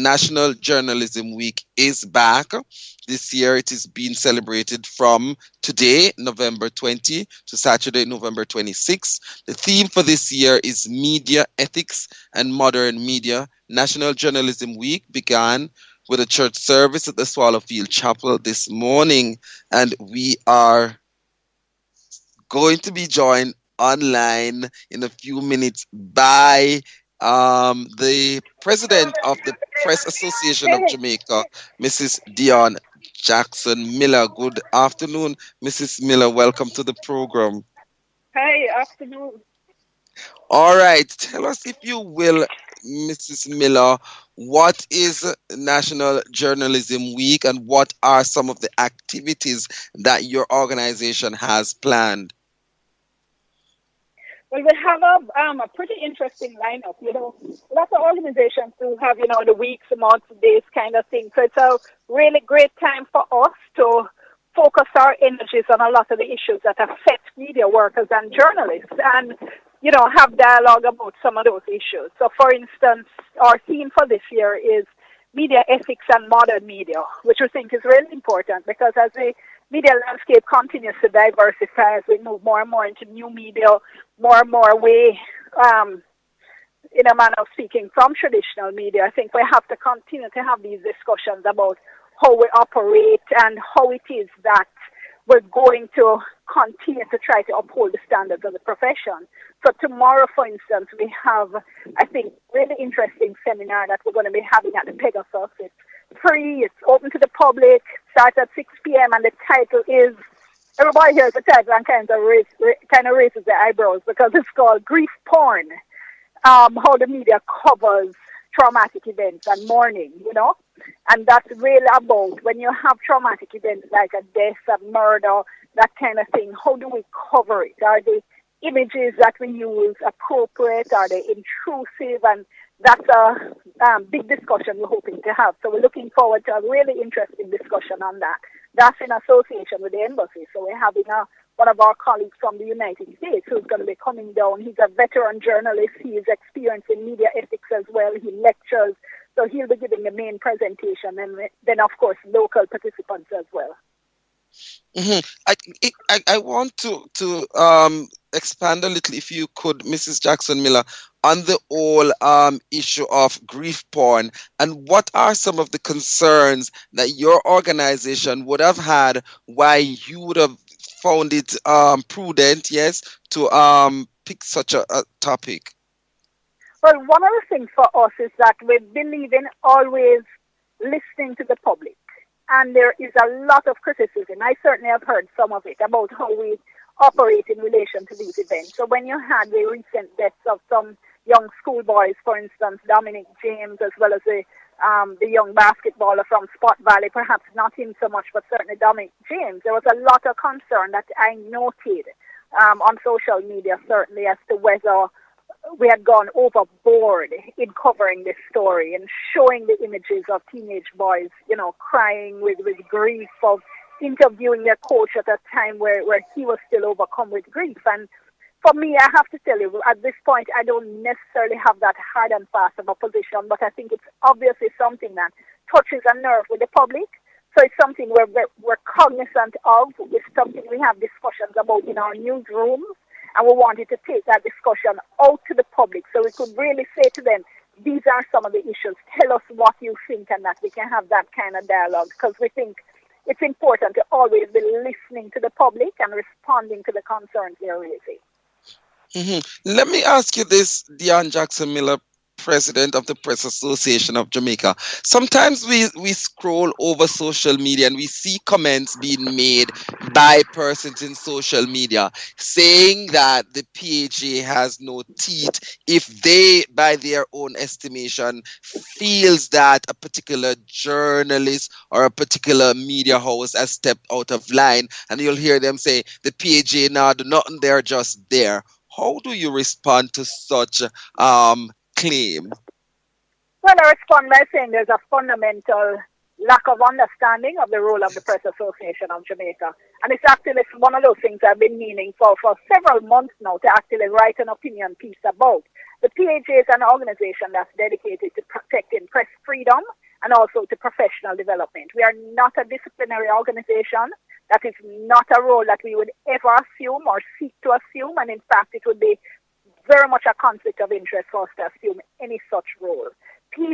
National Journalism Week is back. This year it is being celebrated from today, November 20, to Saturday, November 26. The theme for this year is Media Ethics and Modern Media. National Journalism Week began with a church service at the Swallowfield Chapel this morning, and we are going to be joined online in a few minutes by the president of the Press Association of Jamaica, Mrs. Dionne Jackson Miller. Good afternoon, Mrs. Miller. Welcome to the program. Hey, afternoon. All right, tell us, if you will, Mrs. Miller, what is National Journalism Week and what are some of the activities that your organization has planned? Well, we have a pretty interesting lineup. Lots of organizations do have, the weeks, months, days kind of thing. So it's a really great time for us to focus our energies on a lot of the issues that affect media workers and journalists and, have dialogue about some of those issues. So, for instance, our theme for this year is media ethics and modern media, which we think is really important because as the media landscape continues to diversify, as we move more and more into new media, more and more away, in a manner of speaking, from traditional media, I think we have to continue to have these discussions about how we operate and how it is that we're going to continue to try to uphold the standards of the profession. So tomorrow, for instance, we have, I think, really interesting seminar that we're going to be having at the Pegasus. It's free, it's open to the public, starts at 6 p.m. and the title is, everybody hears the title and kind of raises their eyebrows because it's called Grief Porn, how the media covers traumatic events and mourning, and that's really about when you have traumatic events like a death, a murder, that kind of thing, how do we cover it? Are the images that we use appropriate? Are they intrusive? And that's a big discussion we're hoping to have. So we're looking forward to a really interesting discussion on that. That's in association with the embassy. So we're having one of our colleagues from the United States who's going to be coming down. He's a veteran journalist. He is experienced in media ethics as well. He lectures. So he'll be giving the main presentation and then, of course, local participants as well. Mm-hmm. I want to expand a little, if you could, Mrs. Jackson Miller, on the whole issue of grief porn, and what are some of the concerns that your organization would have had, why you would have found it prudent, yes, to pick such a topic? Well, one of the things for us is that we believe in always listening to the public. And there is a lot of criticism. I certainly have heard some of it about how we operate in relation to these events. So when you had the recent deaths of some young schoolboys, for instance, Dominic James, as well as the young basketballer from Spot Valley, perhaps not him so much, but certainly Dominic James, there was a lot of concern that I noted on social media, certainly, as to whether we had gone overboard in covering this story and showing the images of teenage boys, crying with grief, of interviewing their coach at a time where he was still overcome with grief. And for me, I have to tell you, at this point, I don't necessarily have that hard and fast of a position, but I think it's obviously something that touches a nerve with the public. So it's something we're cognizant of. It's something we have discussions about in our newsrooms. And we wanted to take that discussion out to the public so we could really say to them, these are some of the issues. Tell us what you think, and that we can have that kind of dialogue, because we think it's important to always be listening to the public and responding to the concerns they're raising. Mm-hmm. Let me ask you this, Dionne Jackson Miller, president of the Press Association of Jamaica. Sometimes we scroll over social media and we see comments being made by persons in social media saying that the PAJ has no teeth if they, by their own estimation, feels that a particular journalist or a particular media house has stepped out of line, and you'll hear them say the PAJ now do nothing, they're just there. How do you respond to such claim? Well, I respond by saying there's a fundamental lack of understanding of the role of the Press Association of Jamaica. And it's actually one of those things I've been meaning for several months now to actually write an opinion piece about. The PAJ is an organization that's dedicated to protecting press freedom and also to professional development. We are not a disciplinary organization. That is not a role that we would ever assume or seek to assume. And in fact, it would be very much a conflict of interest for us to assume any such role.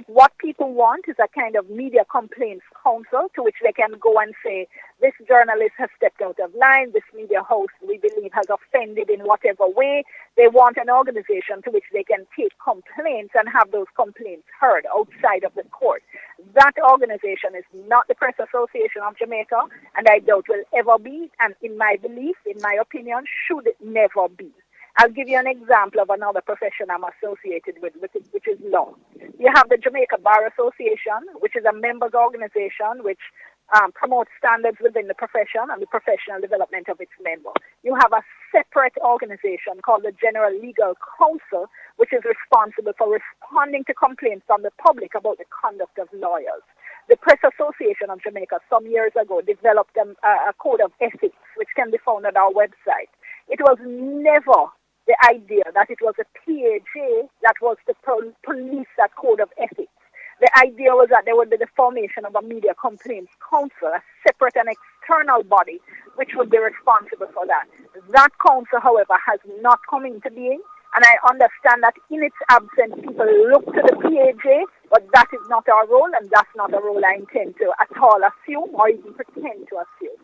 What people want is a kind of media complaints council to which they can go and say, this journalist has stepped out of line, this media host we believe has offended in whatever way. They want an organization to which they can take complaints and have those complaints heard outside of the court. That organization is not the Press Association of Jamaica, and I doubt will ever be, and in my belief, in my opinion, should never be. I'll give you an example of another profession I'm associated with, which is law. You have the Jamaica Bar Association, which is a members organization which promotes standards within the profession and the professional development of its members. You have a separate organization called the General Legal Council, which is responsible for responding to complaints from the public about the conduct of lawyers. The Press Association of Jamaica some years ago developed a code of ethics, which can be found on our website. It was never the idea that it was a PAJ that was to police that code of ethics. The idea was that there would be the formation of a media complaints council, a separate and external body, which would be responsible for that. That council, however, has not come into being, and I understand that in its absence, people look to the PAJ, but that is not our role, and that's not a role I intend to at all assume or even pretend to assume.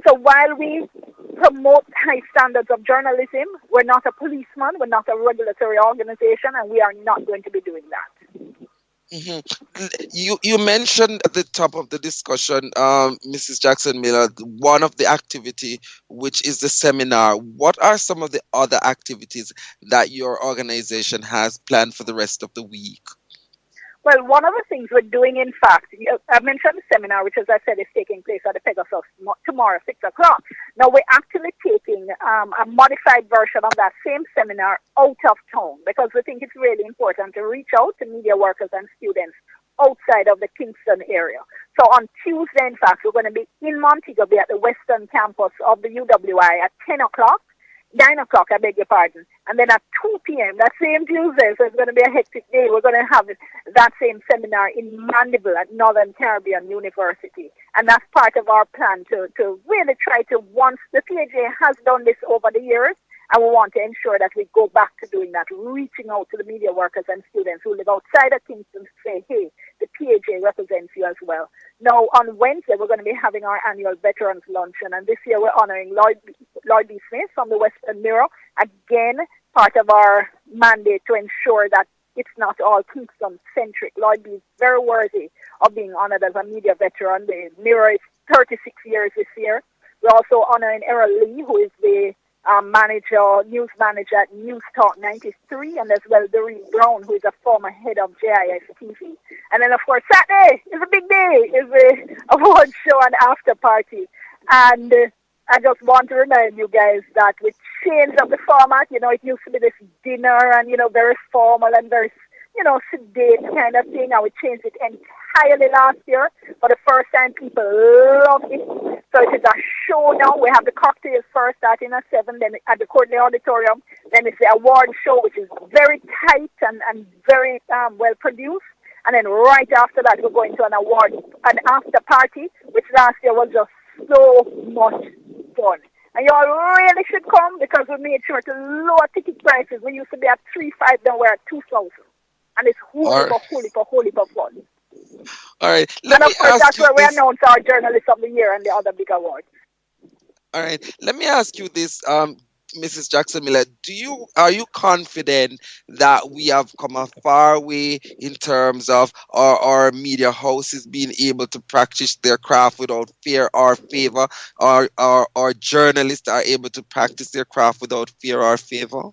So while we promote high standards of journalism, we're not a policeman, we're not a regulatory organization, and we are not going to be doing that. You mentioned at the top of the discussion, Mrs. Jackson Miller, one of the activity, which is the seminar. What are some of the other activities that your organization has planned for the rest of the week? Well, one of the things we're doing, in fact, I mentioned the seminar, which, as I said, is taking place at the Pegasus tomorrow, 6 o'clock. Now, we're actually taking a modified version of that same seminar out of town because we think it's really important to reach out to media workers and students outside of the Kingston area. So on Tuesday, in fact, we're going to be in Montego Bay at the Western campus of the UWI at 10 o'clock. 9 o'clock, I beg your pardon. And then at 2 p.m., that same Tuesday, so it's going to be a hectic day, we're going to have that same seminar in Mandeville at Northern Caribbean University. And that's part of our plan to really try to, once the PAJ has done this over the years, and we want to ensure that we go back to doing that, reaching out to the media workers and students who live outside of Kingston to say, hey, the PAJ represents you as well. Now, on Wednesday, we're going to be having our annual Veterans Luncheon, and this year we're honoring Lloyd B. Smith from the Western Mirror. Again, part of our mandate to ensure that it's not all Kingston-centric. Lloyd B. is very worthy of being honored as a media veteran. The Mirror is 36 years this year. We're also honoring Errol Lee, who is the news manager at News Talk 93, and as well Doreen Brown, who is a former head of JIS TV. And then, of course, Saturday is a big day, is the award show and after party. And I just want to remind you guys that we changed up the format. You know, it used to be this dinner and, very formal and very, sedate kind of thing. And we changed it entirely last year. For the first time, people loved it. So it is a show now. We have the cocktails first starting at 7, then at the Courtney Auditorium. Then it's the award show, which is very tight and very well produced. And then right after that, we're going to an after party, which last year was just so much fun. And you all really should come because we made sure to lower ticket prices. We used to be at 3,500, now we're at 2,000. And it's holy for fun. All right. And of course, that's where we announce our Journalist of the Year and the other big awards. All right. Let me ask you this, Mrs. Jackson Miller. Are you confident that we have come a far way in terms of our media houses being able to practice their craft without fear or favor, or our journalists are able to practice their craft without fear or favor?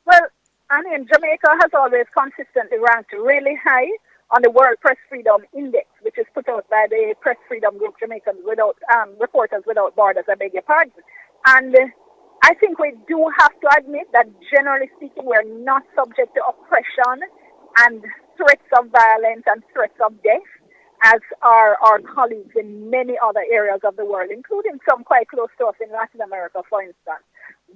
Well, Jamaica has always consistently ranked really high on the World Press Freedom Index, which is put out by the Press Freedom Group Jamaicans Without Reporters Without Borders, I beg your pardon. And I think we do have to admit that generally speaking, we're not subject to oppression and threats of violence and threats of death. as are our colleagues in many other areas of the world, including some quite close to us in Latin America, for instance.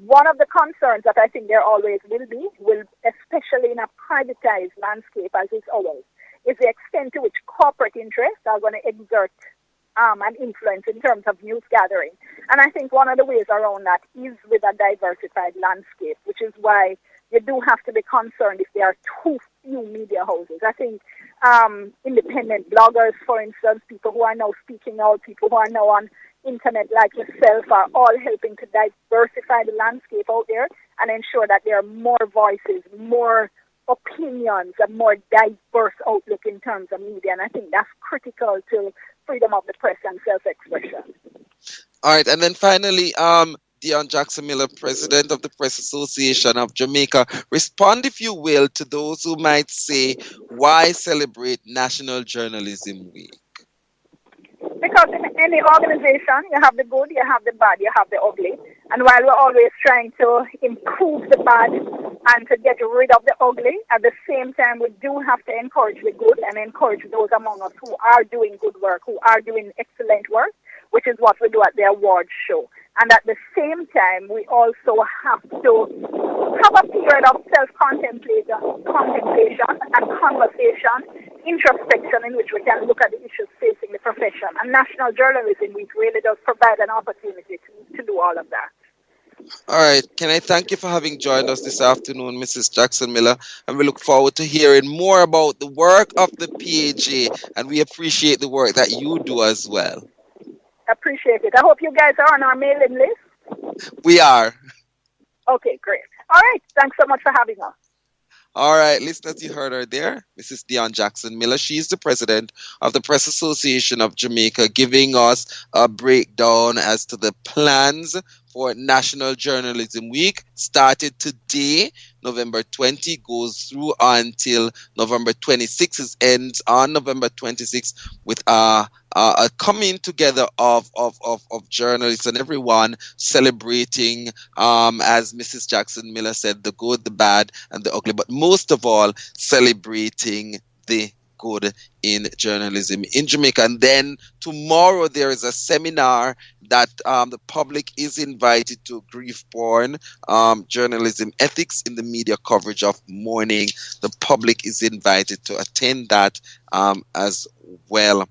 One of the concerns that I think there always will especially in a privatized landscape as is ours, is the extent to which corporate interests are going to exert an influence in terms of news gathering. And I think one of the ways around that is with a diversified landscape, which is why you do have to be concerned if there are too few media houses. I think independent bloggers, for instance, people who are now speaking out, people who are now on internet like yourself are all helping to diversify the landscape out there and ensure that there are more voices, more opinions, a more diverse outlook in terms of media. And I think that's critical to freedom of the press and self-expression. All right, and then finally, Dionne Jackson Miller, president of the Press Association of Jamaica, respond, if you will, to those who might say, why celebrate National Journalism Week? Because in any organization, you have the good, you have the bad, you have the ugly. And while we're always trying to improve the bad and to get rid of the ugly, at the same time, we do have to encourage the good and encourage those among us who are doing good work, who are doing excellent work, which is what we do at the awards show. And at the same time, we also have to have a period of self-contemplation and conversation, introspection, in which we can look at the issues facing the profession. And National Journalism Week really does provide an opportunity to do all of that. All right. Can I thank you for having joined us this afternoon, Mrs. Jackson Miller? And we look forward to hearing more about the work of the PAJ. And we appreciate the work that you do as well. Appreciate it. I hope you guys are on our mailing list. We are. Okay, great. All right. Thanks so much for having us. All right, listeners, you heard her there, Mrs. Dionne Jackson Miller. She's the president of the Press Association of Jamaica, giving us a breakdown as to the plans for National Journalism Week. Started today, November 20, goes through until November 26th. It ends on November 26th with a coming together of journalists and everyone celebrating, as Mrs. Jackson Miller said, the good, the bad, and the ugly, but most of all, celebrating the good in journalism in Jamaica. And then tomorrow there is a seminar that the public is invited to, grief porn, journalism ethics in the media coverage of mourning. The public is invited to attend that as well.